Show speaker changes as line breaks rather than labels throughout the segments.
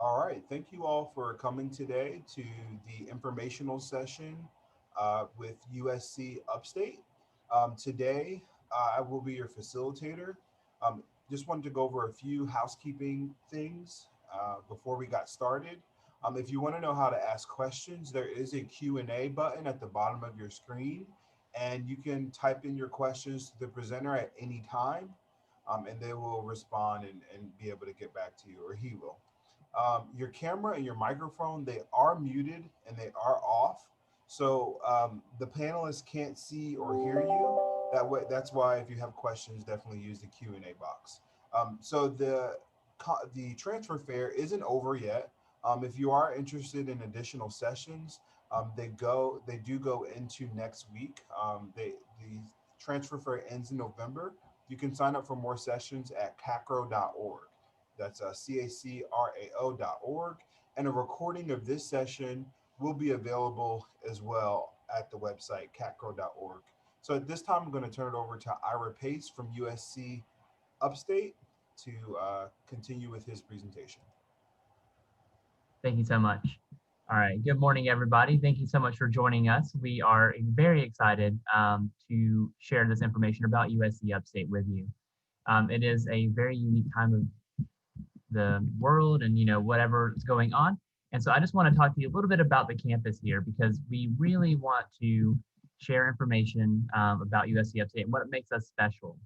All right, thank you all for coming today to the informational session with USC Upstate. Today, I will be your facilitator. Just wanted to go over a few housekeeping things before we got started. If you want to know how to ask questions, there is a Q&A button at the bottom of your screen, and you can type in your questions to the presenter at any time, and they will respond and be able to get back to you, or he will. Your camera and your microphone, they are muted and they are off, so the panelists can't see or hear you. That's why if you have questions, definitely use the Q&A box. So the transfer fair isn't over yet. If you are interested in additional sessions, they do go into next week. The transfer fair ends in November. You can sign up for more sessions at cacrao.org. That's CACRAO.org. And a recording of this session will be available as well at the website CACRAO.org. So at this time, I'm going to turn it over to Ira Pace from USC Upstate to continue with his presentation.
Thank you so much. All right. Good morning, everybody. Thank you so much for joining us. We are very excited to share this information about USC Upstate with you. It is a very unique time of the world and, whatever is going on. And so I just want to talk to you a little bit about the campus here because we really want to share information about USC Upstate and what it makes us special.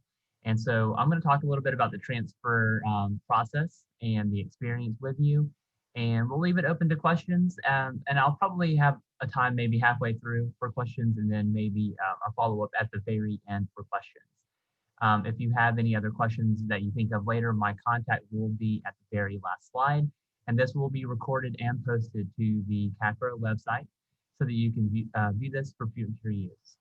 And so I'm going to talk a little bit about the transfer process and the experience with you. And we'll leave it open to questions. And I'll probably have a time maybe halfway through for questions and then maybe a follow-up at the very end for questions. If you have any other questions that you think of later, my contact will be at the very last slide. And this will be recorded and posted to the CACRAO website so that you can view this for future use.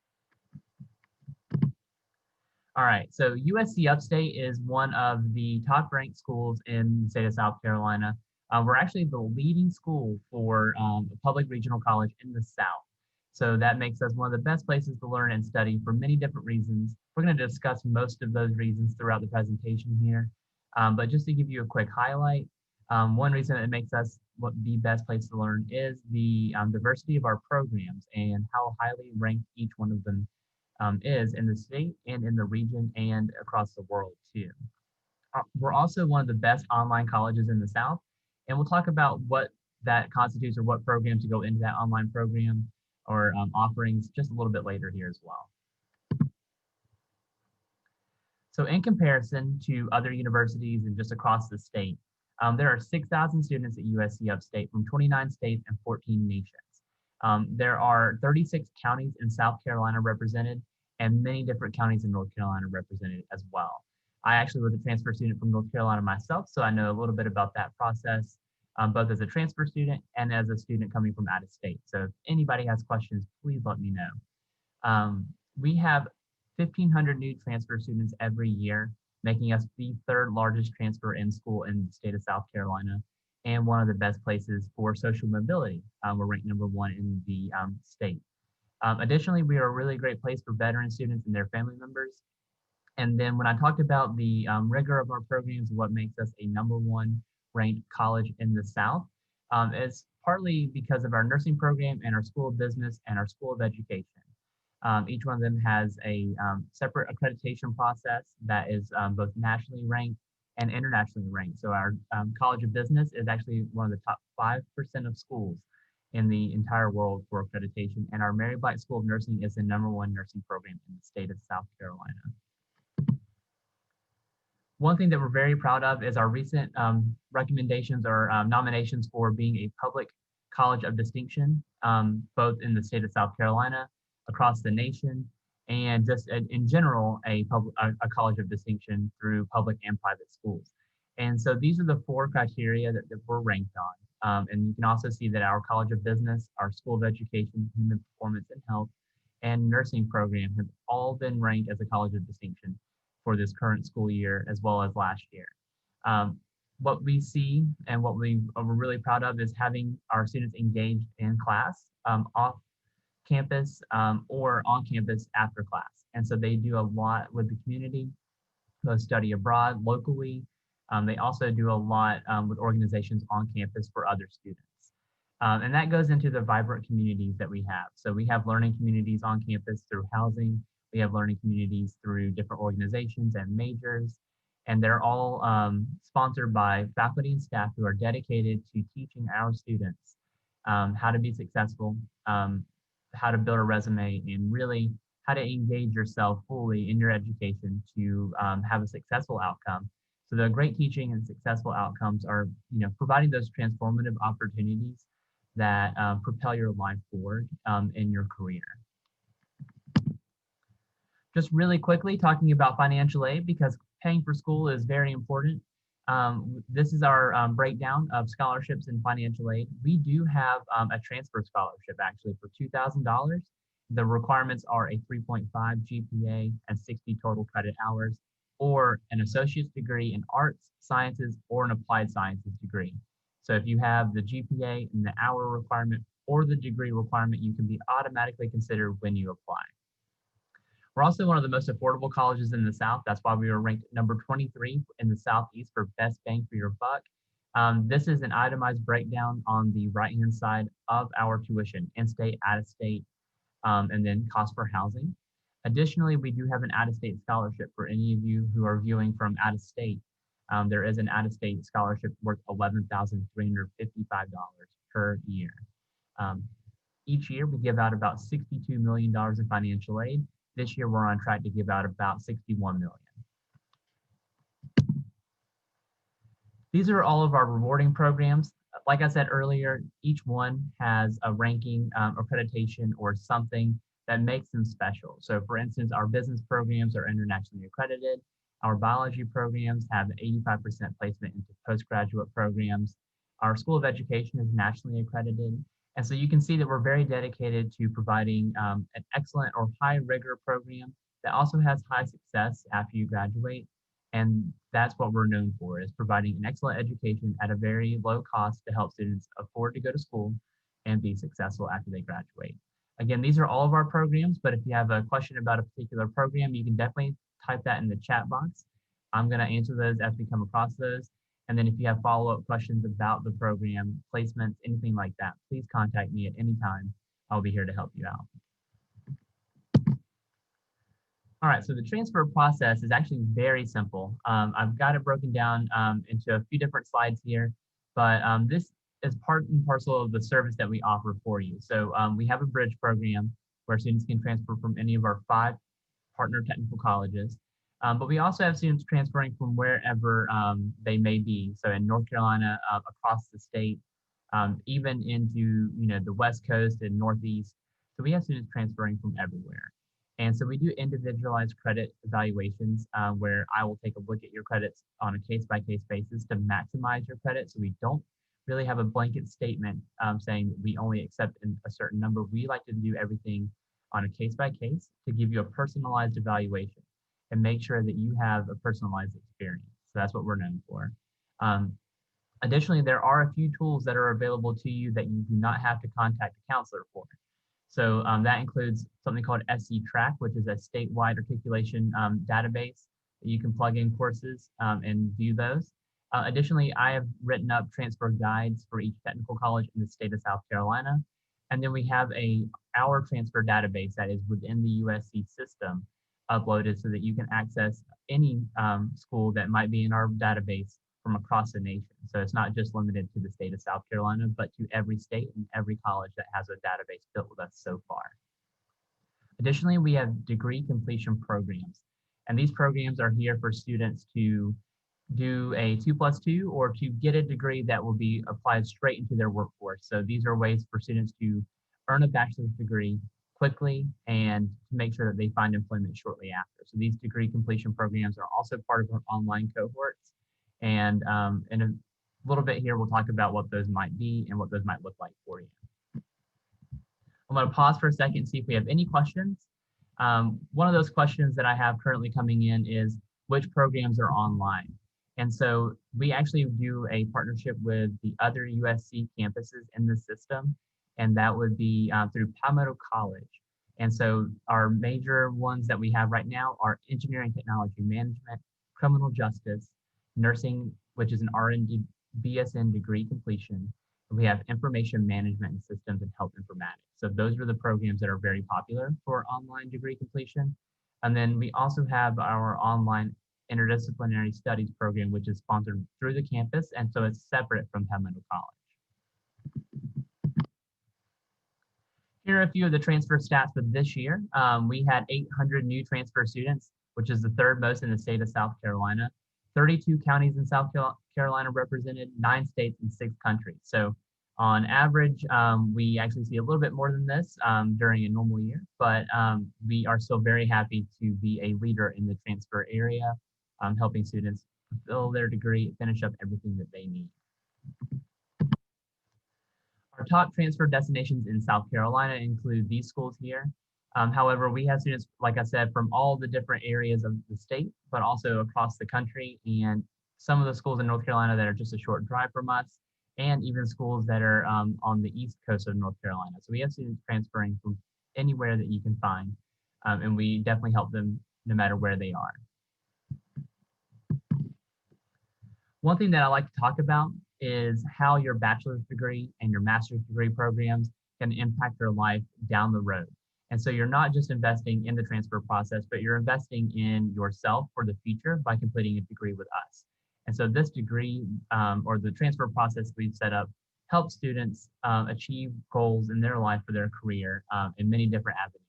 All right, so USC Upstate is one of the top ranked schools in the state of South Carolina. We're actually the leading school for a public regional college in the South. So that makes us one of the best places to learn and study for many different reasons. We're going to discuss most of those reasons throughout the presentation here. But just to give you a quick highlight, one reason it makes us the best place to learn is the diversity of our programs and how highly ranked each one of them is in the state and in the region and across the world too. We're also one of the best online colleges in the South, and we'll talk about what that constitutes or what programs to go into that online program or offerings just a little bit later here as well. So in comparison to other universities and just across the state, there are 6,000 students at USC Upstate from 29 states and 14 nations. There are 36 counties in South Carolina represented and many different counties in North Carolina represented as well. I actually was a transfer student from North Carolina myself, so I know a little bit about that process, both as a transfer student and as a student coming from out of state. So if anybody has questions, please let me know. We have 1,500 new transfer students every year, making us the third largest transfer in school in the state of South Carolina and one of the best places for social mobility. We're ranked #1 in the state. Additionally, we are a really great place for veteran students and their family members. And then when I talked about the rigor of our programs and what makes us a #1 ranked college in the South, it's partly because of our nursing program and our School of Business and our School of Education. Each one of them has a separate accreditation process that is both nationally ranked and internationally ranked. So our College of Business is actually one of the top 5% of schools in the entire world for accreditation. And our Mary Black School of Nursing is the #1 nursing program in the state of South Carolina. One thing that we're very proud of is our recent recommendations or nominations for being a public college of distinction, both in the state of South Carolina, across the nation, and just in general, a college of distinction through public and private schools. And so these are the 4 criteria that we're ranked on. And you can also see that our College of Business, our School of Education, Human Performance and Health, and nursing program have all been ranked as a college of distinction for this current school year as well as last year. What we see and what we're really proud of is having our students engaged in class, off campus or on campus after class. And so they do a lot with the community, both study abroad locally, They also do a lot with organizations on campus for other students. And that goes into the vibrant communities that we have. So we have learning communities on campus through housing. We have learning communities through different organizations and majors. And they're all sponsored by faculty and staff who are dedicated to teaching our students how to be successful, how to build a resume, and really how to engage yourself fully in your education to have a successful outcome. So the great teaching and successful outcomes are, providing those transformative opportunities that propel your life forward in your career. Just really quickly talking about financial aid, because paying for school is very important. This is our breakdown of scholarships and financial aid. We do have a transfer scholarship actually for $2,000. The requirements are a 3.5 GPA and 60 total credit hours, or an associate's degree in arts, sciences, or an applied sciences degree. So if you have the GPA and the hour requirement or the degree requirement, you can be automatically considered when you apply. We're also one of the most affordable colleges in the South. That's why we were ranked number 23 in the Southeast for best bang for your buck. This is an itemized breakdown on the right-hand side of our tuition, in-state, out-of-state, and then cost for housing. Additionally, we do have an out-of-state scholarship for any of you who are viewing from out-of-state. There is an out-of-state scholarship worth $11,355 per year. Each year, we give out about $62 million in financial aid. This year, we're on track to give out about $61 million. These are all of our rewarding programs. Like I said earlier, each one has a ranking, accreditation, or something that makes them special. So for instance, our business programs are internationally accredited. Our biology programs have 85% placement into postgraduate programs. Our School of Education is nationally accredited. And so you can see that we're very dedicated to providing an excellent or high rigor program that also has high success after you graduate. And that's what we're known for, is providing an excellent education at a very low cost to help students afford to go to school and be successful after they graduate. Again, these are all of our programs, but if you have a question about a particular program, you can definitely type that in the chat box. I'm going to answer those as we come across those. And then if you have follow-up questions about the program, placements, anything like that, please contact me at any time. I'll be here to help you out. All right, so the transfer process is actually very simple. I've got it broken down into a few different slides here, but this is part and parcel of the service that we offer for you. So we have a bridge program where students can transfer from any of our 5 partner technical colleges. But we also have students transferring from wherever they may be. So in North Carolina, across the state, even into the West Coast and Northeast. So we have students transferring from everywhere. And so we do individualized credit evaluations where I will take a look at your credits on a case-by-case basis to maximize your credit. So we don't really have a blanket statement saying that we only accept a certain number. We like to do everything on a case-by-case to give you a personalized evaluation and make sure that you have a personalized experience. So that's what we're known for. Additionally, there are a few tools that are available to you that you do not have to contact a counselor for. So that includes something called SC Track, which is a statewide articulation database that you can plug in courses and view those. Additionally, I have written up transfer guides for each technical college in the state of South Carolina. And then we have our transfer database that is within the USC system uploaded so that you can access any school that might be in our database from across the nation. So it's not just limited to the state of South Carolina, but to every state and every college that has a database built with us so far. Additionally, we have degree completion programs. And these programs are here for students to do a 2+2 or to get a degree that will be applied straight into their workforce. So these are ways for students to earn a bachelor's degree quickly and to make sure that they find employment shortly after. So these degree completion programs are also part of our online cohorts. And in a little bit here, we'll talk about what those might be and what those might look like for you. I'm going to pause for a second and see if we have any questions. One of those questions that I have currently coming in is which programs are online? And so we actually do a partnership with the other USC campuses in the system, and that would be through Palmetto College. And so our major ones that we have right now are engineering technology management, criminal justice, nursing, which is an RN BSN degree completion. And we have information management and systems and health informatics. So those are the programs that are very popular for online degree completion. And then we also have our online interdisciplinary studies program, which is sponsored through the campus. And so it's separate from Palmetto College. Here are a few of the transfer stats for this year. We had 800 new transfer students, which is the third most in the state of South Carolina. 32 counties in South Carolina represented, 9 states and 6 countries. So on average, we actually see a little bit more than this during a normal year, but we are still very happy to be a leader in the transfer area, helping students fulfill their degree, finish up everything that they need. Our top transfer destinations in South Carolina include these schools here. However, we have students, like I said, from all the different areas of the state, but also across the country, and some of the schools in North Carolina that are just a short drive from us, and even schools that are on the east coast of North Carolina. So we have students transferring from anywhere that you can find, and we definitely help them no matter where they are. One thing that I like to talk about is how your bachelor's degree and your master's degree programs can impact your life down the road. And so you're not just investing in the transfer process, but you're investing in yourself for the future by completing a degree with us. And so this degree or the transfer process we've set up helps students achieve goals in their life for their career in many different avenues.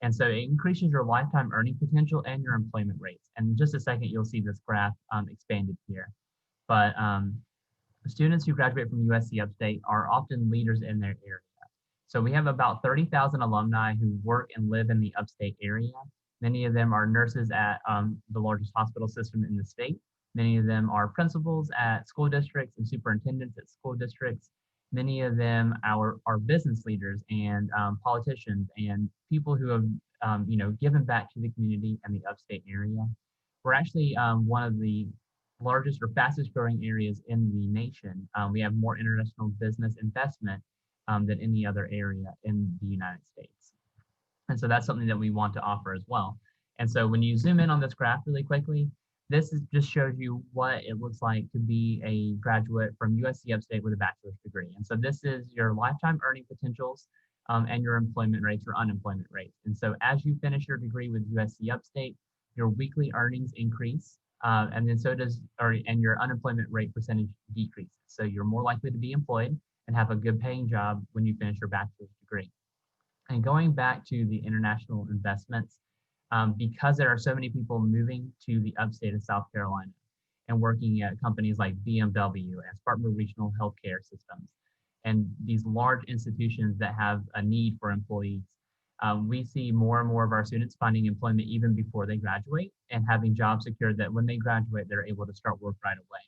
And so it increases your lifetime earning potential and your employment rates. And in just a second, you'll see this graph expanded here. But students who graduate from USC Upstate are often leaders in their area. So we have about 30,000 alumni who work and live in the upstate area. Many of them are nurses at the largest hospital system in the state. Many of them are principals at school districts and superintendents at school districts. Many of them are business leaders and politicians and people who have given back to the community and the upstate area. We're actually one of the largest or fastest growing areas in the nation. We have more international business investment than any other area in the United States. And so that's something that we want to offer as well. And so when you zoom in on this graph really quickly, this just shows you what it looks like to be a graduate from USC Upstate with a bachelor's degree. And so this is your lifetime earning potentials and your employment rates or unemployment rates. And so as you finish your degree with USC Upstate, your weekly earnings increase, and then so does, and your unemployment rate percentage decreases. So you're more likely to be employed and have a good paying job when you finish your bachelor's degree. And going back to the international investments, because there are so many people moving to the upstate of South Carolina and working at companies like BMW and Spartanburg Regional Healthcare Systems, and these large institutions that have a need for employees, we see more and more of our students finding employment even before they graduate and having jobs secured that when they graduate, they're able to start work right away.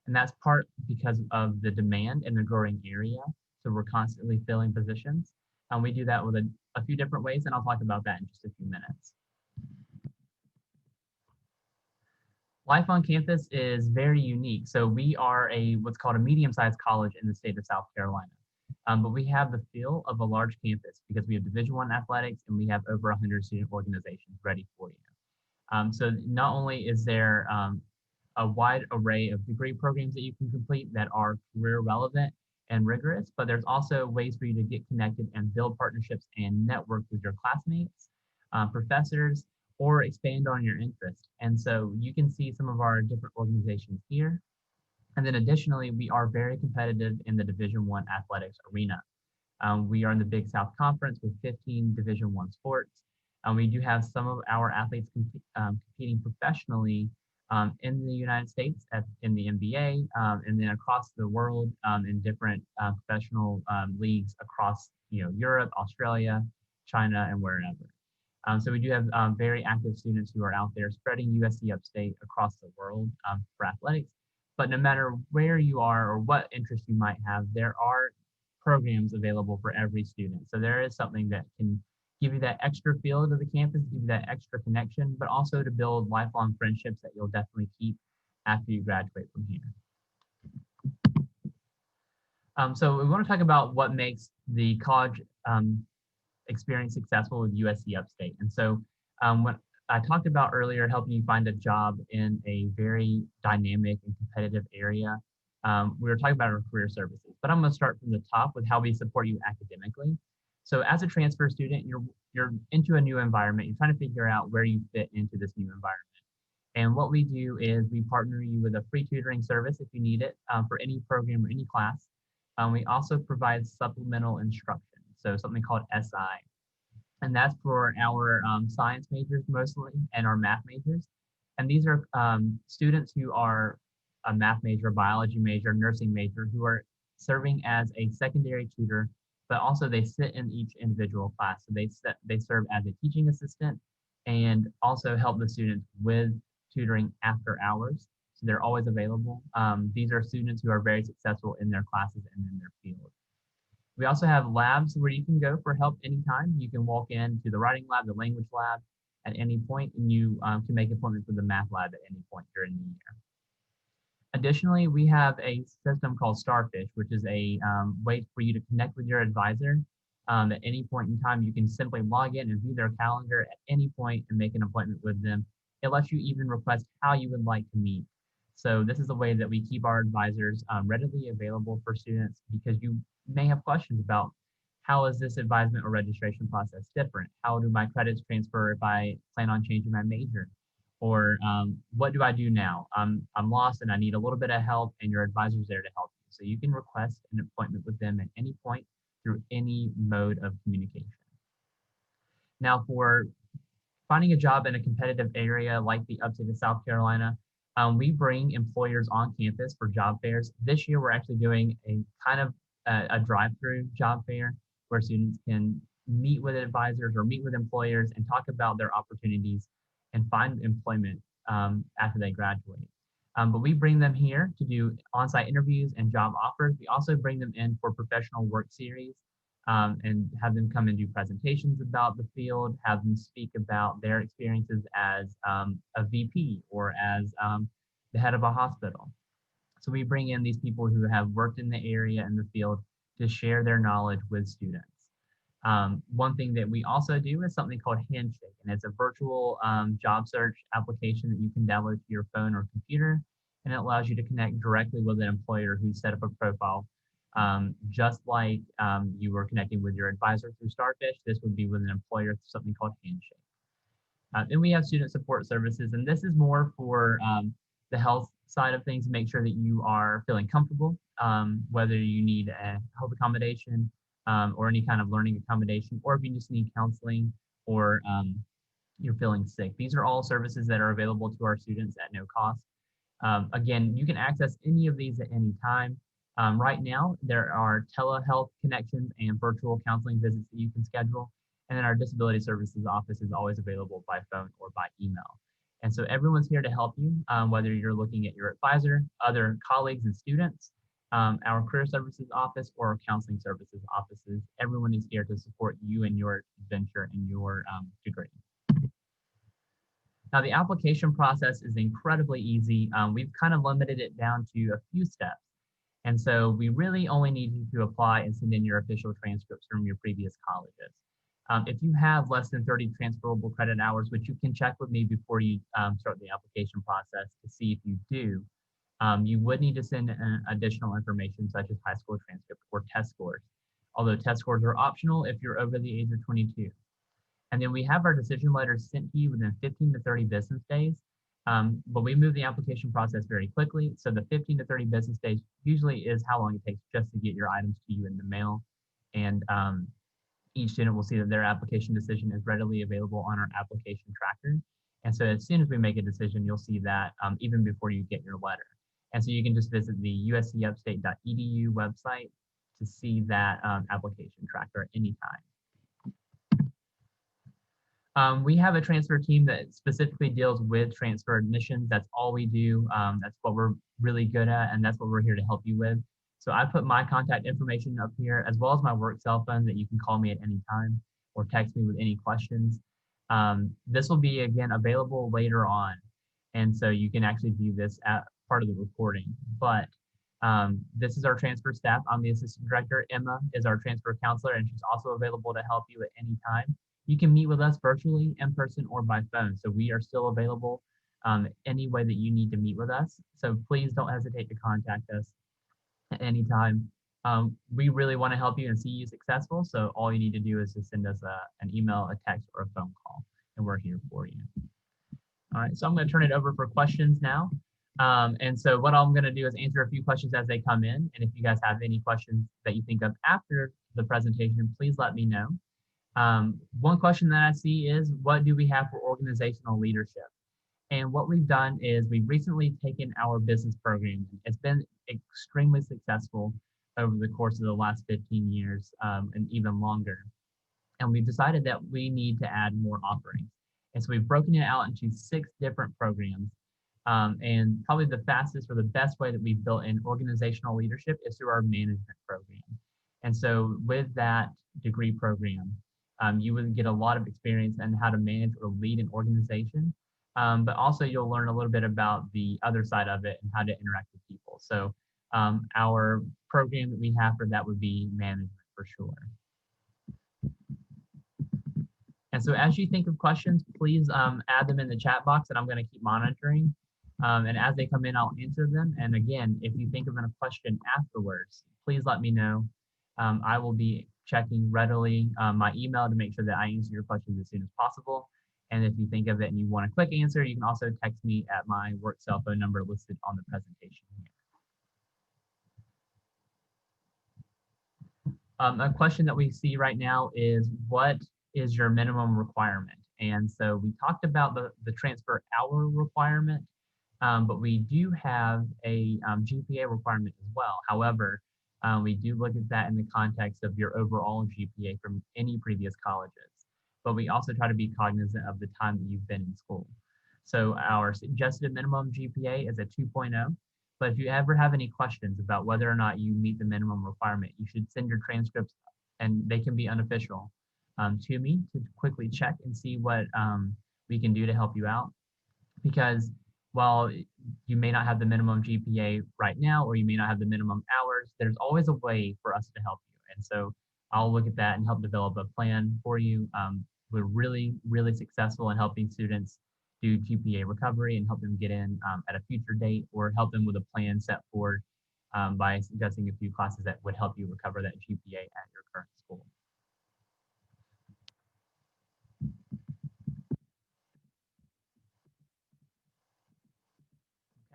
And that's part because of the demand in the growing area. So we're constantly filling positions. And we do that with a few different ways, and I'll talk about that in just a few minutes. Life on campus is very unique. So we are what's called a medium-sized college in the state of South Carolina. But we have the feel of a large campus because we have Division I athletics and we have over 100 student organizations ready for you. So not only is there a wide array of degree programs that you can complete that are career relevant and rigorous, but there's also ways for you to get connected and build partnerships and network with your classmates, professors, or expand on your interest. And so you can see some of our different organizations here. And then additionally, we are very competitive in the Division I athletics arena. We are in the Big South Conference with 15 Division I sports. We do have some of our athletes competing professionally in the United States, in the NBA, and then across the world in different professional leagues across Europe, Australia, China, and wherever. So we do have very active students who are out there spreading USC Upstate across the world for athletics. But no matter where you are or what interest you might have, there are programs available for every student. So there is something that can give you that extra feel to the campus, give you that extra connection, but also to build lifelong friendships that you'll definitely keep after you graduate from here. So we want to talk about what makes the college experience successful with USC Upstate. And so I talked about earlier helping you find a job in a very dynamic and competitive area. We were talking about our career services, but I'm going to start from the top with how we support you academically. So as a transfer student, you're into a new environment. You're trying to figure out where you fit into this new environment. And what we do is we partner you with a free tutoring service if you need it for any program or any class. We also provide supplemental instruction, so something called SI, and that's for our science majors mostly and our math majors. And these are students who are a math major, biology major, nursing major, who are serving as a secondary tutor, but also they sit in each individual class. So they serve as a teaching assistant and also help the students with tutoring after hours. So they're always available. These are students who are very successful in their classes and in their field. We also have labs where you can go for help anytime. You can walk into the writing lab, the language lab at any point, and you can make appointments with the math lab at any point during the year. Additionally, we have a system called Starfish, which is a way for you to connect with your advisor. At any point in time, you can simply log in and view their calendar at any point and make an appointment with them. It lets you even request how you would like to meet. So this is a way that we keep our advisors readily available for students, because you may have questions about how is this advisement or registration process different? How do my credits transfer if I plan on changing my major? Or what do I do now? I'm lost and I need a little bit of help, and your advisor's there to help you. So you can request an appointment with them at any point through any mode of communication. Now, for finding a job in a competitive area like the upstate of South Carolina, we bring employers on campus for job fairs. This year, we're actually doing a kind of a drive-through job fair where students can meet with advisors or meet with employers and talk about their opportunities and find employment after they graduate. But we bring them here to do on-site interviews and job offers. We also bring them in for professional work series and have them come and do presentations about the field, have them speak about their experiences as a VP or as the head of a hospital. So we bring in these people who have worked in the area in the field to share their knowledge with students. One thing that we also do is something called Handshake, and it's a virtual job search application that you can download to your phone or computer, and it allows you to connect directly with an employer who set up a profile. Just like you were connecting with your advisor through Starfish, this would be with an employer through something called Handshake. Then we have student support services, and this is more for the health side of things, to make sure that you are feeling comfortable, whether you need a health accommodation or any kind of learning accommodation, or if you just need counseling or you're feeling sick. These are all services that are available to our students at no cost. Again, you can access any of these at any time. Right now, there are telehealth connections and virtual counseling visits that you can schedule. And then our disability services office is always available by phone or by email. And so everyone's here to help you, whether you're looking at your advisor, other colleagues and students, our career services office, or our counseling services offices. Everyone is here to support you in your adventure and your degree. Now, the application process is incredibly easy. We've kind of limited it down to a few steps. And so we really only need you to apply and send in your official transcripts from your previous colleges. If you have less than 30 transferable credit hours, which you can check with me before you start the application process to see if you do, you would need to send in additional information such as high school transcript or test scores, although test scores are optional if you're over the age of 22. And then we have our decision letters sent to you within 15 to 30 business days. But we move the application process very quickly. So the 15 to 30 business days usually is how long it takes just to get your items to you in the mail. And each student will see that their application decision is readily available on our application tracker. And so as soon as we make a decision, you'll see that even before you get your letter. And so you can just visit the uscupstate.edu website to see that application tracker at any time. We have a transfer team that specifically deals with transfer admissions. That's all we do. That's what we're really good at, and that's what we're here to help you with. So I put my contact information up here, as well as my work cell phone that you can call me at any time or text me with any questions. This will be, again, available later on. And so you can actually view this at part of the recording. But this is our transfer staff. I'm the assistant director. Emma is our transfer counselor, and she's also available to help you at any time. You can meet with us virtually, in person, or by phone. So we are still available any way that you need to meet with us. So please don't hesitate to contact us at any time. We really want to help you and see you successful. So all you need to do is just send us an email, a text, or a phone call, and we're here for you. All right, so I'm going to turn it over for questions now. And so what I'm going to do is answer a few questions as they come in. And if you guys have any questions that you think of after the presentation, please let me know. One question that I see is, what do we have for organizational leadership? And what we've done is we've recently taken our business program. It's been extremely successful over the course of the last 15 years and even longer. And we've decided that we need to add more offerings. And so we've broken it out into 6 different programs. And probably the fastest or the best way that we've built in organizational leadership is through our management program. And so with that degree program, you would get a lot of experience in how to manage or lead an organization. But also you'll learn a little bit about the other side of it and how to interact with people. So our program that we have for that would be management for sure. And so as you think of questions, please add them in the chat box and I'm going to keep monitoring. And as they come in, I'll answer them. And again, if you think of a question afterwards, please let me know. I will be checking readily my email to make sure that I answer your questions as soon as possible. And if you think of it and you want a quick answer, you can also text me at my work cell phone number listed on the presentation here. A question that we see right now is, what is your minimum requirement? And so we talked about the transfer hour requirement, but we do have a GPA requirement as well. However, we do look at that in the context of your overall GPA from any previous colleges. But we also try to be cognizant of the time that you've been in school. So our suggested minimum GPA is a 2.0. But if you ever have any questions about whether or not you meet the minimum requirement, you should send your transcripts, and they can be unofficial, to me to quickly check and see what we can do to help you out. Because while you may not have the minimum GPA right now, or you may not have the minimum hours, there's always a way for us to help you. And so I'll look at that and help develop a plan for you. We're really, really successful in helping students do GPA recovery and help them get in at a future date, or help them with a plan set forward by suggesting a few classes that would help you recover that GPA at your current school.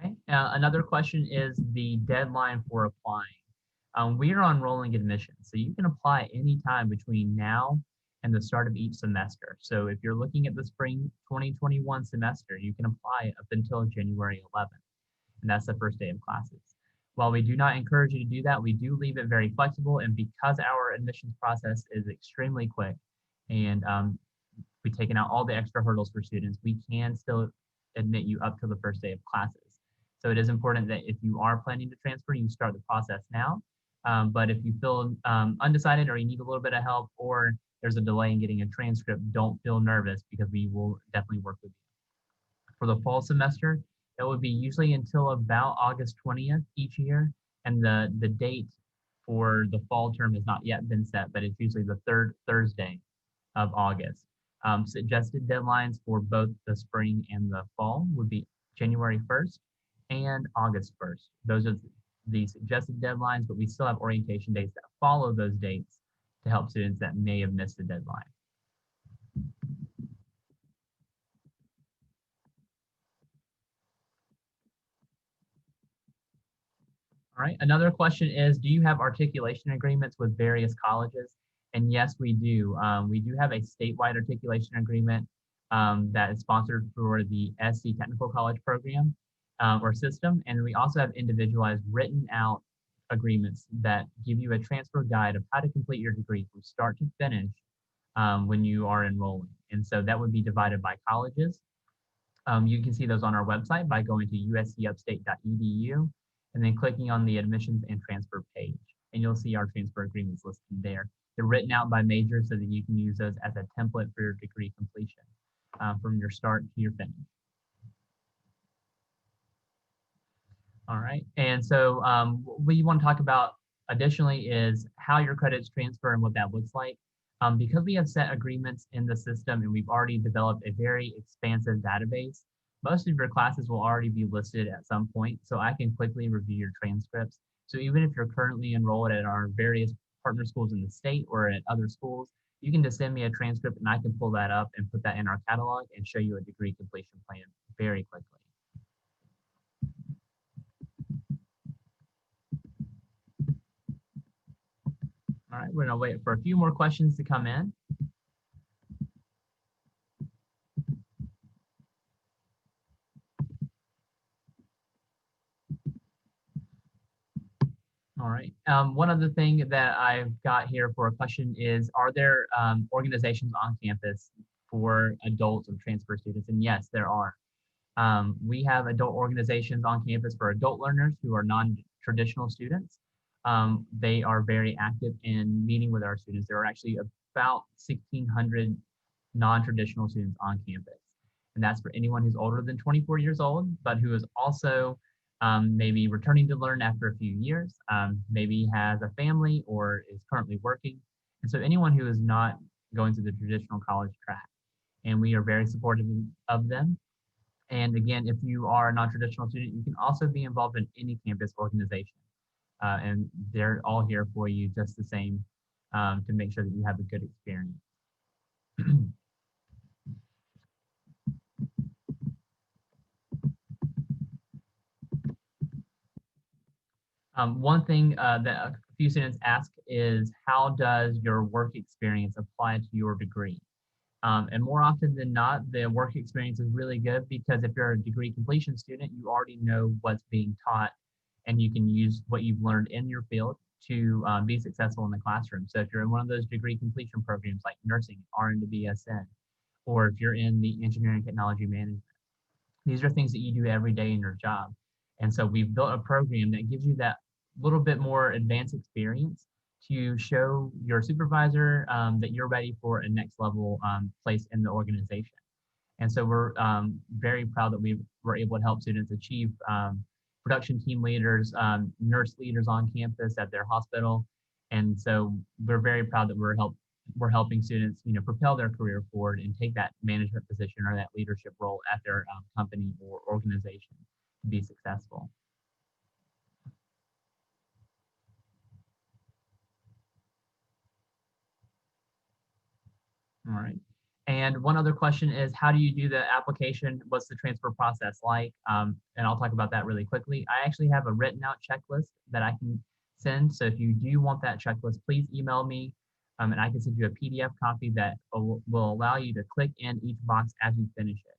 Okay. Another question is the deadline for applying. We are on rolling admissions, so you can apply anytime between now and the start of each semester. So if you're looking at the spring 2021 semester, you can apply up until January 11th, and that's the first day of classes. While we do not encourage you to do that, we do leave it very flexible, and because our admissions process is extremely quick, and we've taken out all the extra hurdles for students, we can still admit you up to the first day of classes. So it is important that if you are planning to transfer, you start the process now. But if you feel undecided, or you need a little bit of help, or there's a delay in getting a transcript, don't feel nervous, because we will definitely work with you. For the fall semester, it would be usually until about August 20th each year. And the date for the fall term has not yet been set, but it's usually the 3rd Thursday of August. Suggested deadlines for both the spring and the fall would be January 1st and August 1st. Those are the suggested deadlines, but we still have orientation dates that follow those dates to help students that may have missed the deadline. All right, another question is, do you have articulation agreements with various colleges? And yes, we do. We do have a statewide articulation agreement that is sponsored for the SC Technical College program or system. And we also have individualized written out agreements that give you a transfer guide of how to complete your degree from start to finish when you are enrolling. And so that would be divided by colleges. You can see those on our website by going to uscupstate.edu and then clicking on the admissions and transfer page. And you'll see our transfer agreements listed there. They're written out by major so that you can use those as a template for your degree completion from your start to your finish. All right, and so what you want to talk about additionally is how your credits transfer and what that looks like. Because we have set agreements in the system and we've already developed a very expansive database, most of your classes will already be listed at some point, so I can quickly review your transcripts. So even if you're currently enrolled at our various partner schools in the state or at other schools, you can just send me a transcript and I can pull that up and put that in our catalog and show you a degree completion plan very quickly. All right, we're gonna wait for a few more questions to come in. All right. One other thing that I've got here for a question is, are there organizations on campus for adults or transfer students? And yes, there are. We have adult organizations on campus for adult learners who are non-traditional students. They are very active in meeting with our students. There are actually about 1,600 non-traditional students on campus. And that's for anyone who's older than 24 years old, but who is also maybe returning to learn after a few years, maybe has a family or is currently working. And so anyone who is not going through the traditional college track. And we are very supportive of them. And again, if you are a non-traditional student, you can also be involved in any campus organization. And they're all here for you just the same to make sure that you have a good experience. One thing that a few students ask is, how does your work experience apply to your degree? And more often than not, the work experience is really good because if you're a degree completion student, you already know what's being taught and you can use what you've learned in your field to be successful in the classroom. So if you're in one of those degree completion programs like nursing, RN to BSN, or if you're in the engineering technology management, these are things that you do every day in your job. And so we've built a program that gives you that little bit more advanced experience to show your supervisor that you're ready for a next level place in the organization. And so we're very proud that we were able to help students achieve production team leaders, nurse leaders on campus at their hospital. And so we're very proud that we're helping students, propel their career forward and take that management position or that leadership role at their company or organization to be successful. All right. And one other question is, how do you do the application? What's the transfer process like? And I'll talk about that really quickly. I actually have a written out checklist that I can send. So if you do want that checklist, please email me and I can send you a PDF copy that will allow you to click in each box as you finish it.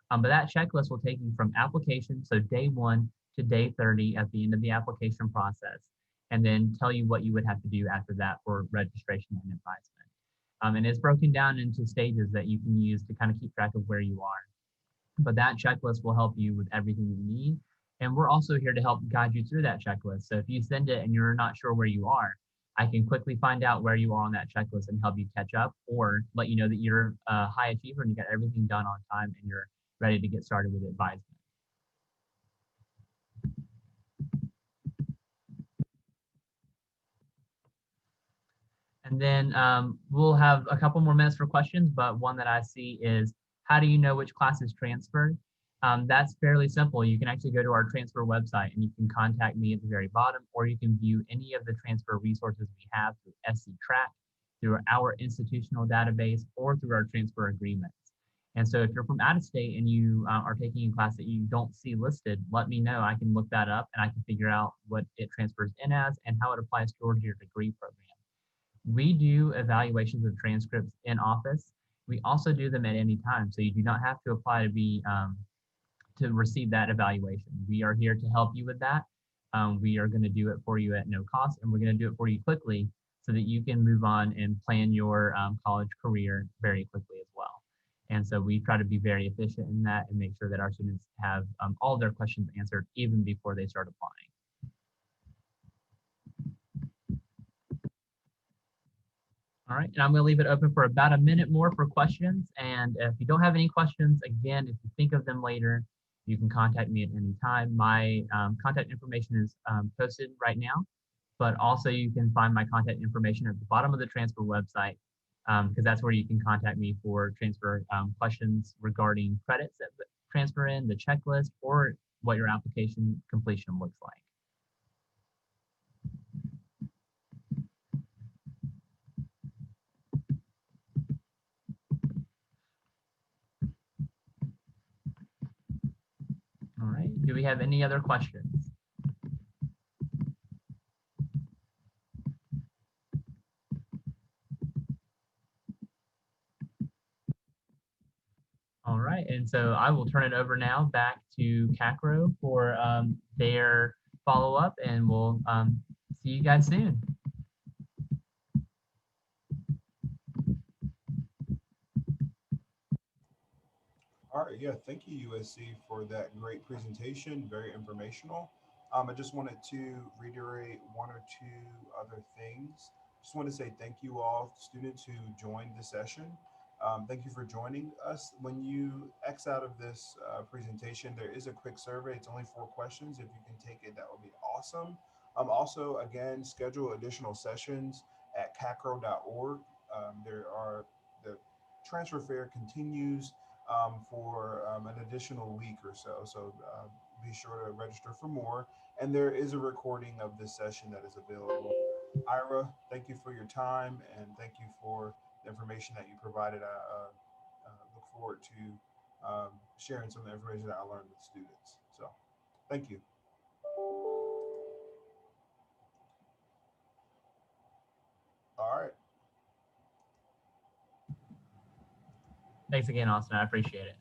But that checklist will take you from application, so day 1 to day 30 at the end of the application process, and then tell you what you would have to do after that for registration and advisement. And it's broken down into stages that you can use to kind of keep track of where you are. But that checklist will help you with everything you need. And we're also here to help guide you through that checklist. So if you send it and you're not sure where you are, I can quickly find out where you are on that checklist and help you catch up, or let you know that you're a high achiever and you got everything done on time and you're ready to get started with advisement. And then we'll have a couple more minutes for questions, but one that I see is, how do you know which class is transferred? That's fairly simple. You can actually go to our transfer website and you can contact me at the very bottom, or you can view any of the transfer resources we have through SC Track, through our institutional database, or through our transfer agreements. And so if you're from out of state and you are taking a class that you don't see listed, let me know. I can look that up and I can figure out what it transfers in as and how it applies towards your degree program. We do evaluations of transcripts in office. We also do them at any time, so you do not have to apply to be to receive that evaluation. We are here to help you with that. We are going to do it for you at no cost, and we're going to do it for you quickly so that you can move on and plan your college career very quickly as well. And so we try to be very efficient in that and make sure that our students have all their questions answered even before they start applying. All right, and I'm going to leave it open for about a minute more for questions. And if you don't have any questions, again, if you think of them later, you can contact me at any time. My contact information is posted right now, but also you can find my contact information at the bottom of the transfer website because that's where you can contact me for transfer questions regarding credits that transfer in, the checklist, or what your application completion looks like. All right, do we have any other questions? All right, and so I will turn it over now back to CACRAO for their follow-up, and we'll see you guys soon.
All right, yeah, thank you, USC, for that great presentation, very informational. I just wanted to reiterate one or two other things. Just want to say thank you all, students who joined the session. Thank you for joining us. When you X out of this presentation, there is a quick survey. It's only 4 questions. If you can take it, that would be awesome. Also, again, schedule additional sessions at cacro.org. The transfer fair continues for an additional week or so. So be sure to register for more. And there is a recording of this session that is available. Ira, thank you for your time and thank you for the information that you provided. I look forward to sharing some of the information that I learned with students. So thank you. All right.
Thanks again, Austin. I appreciate it.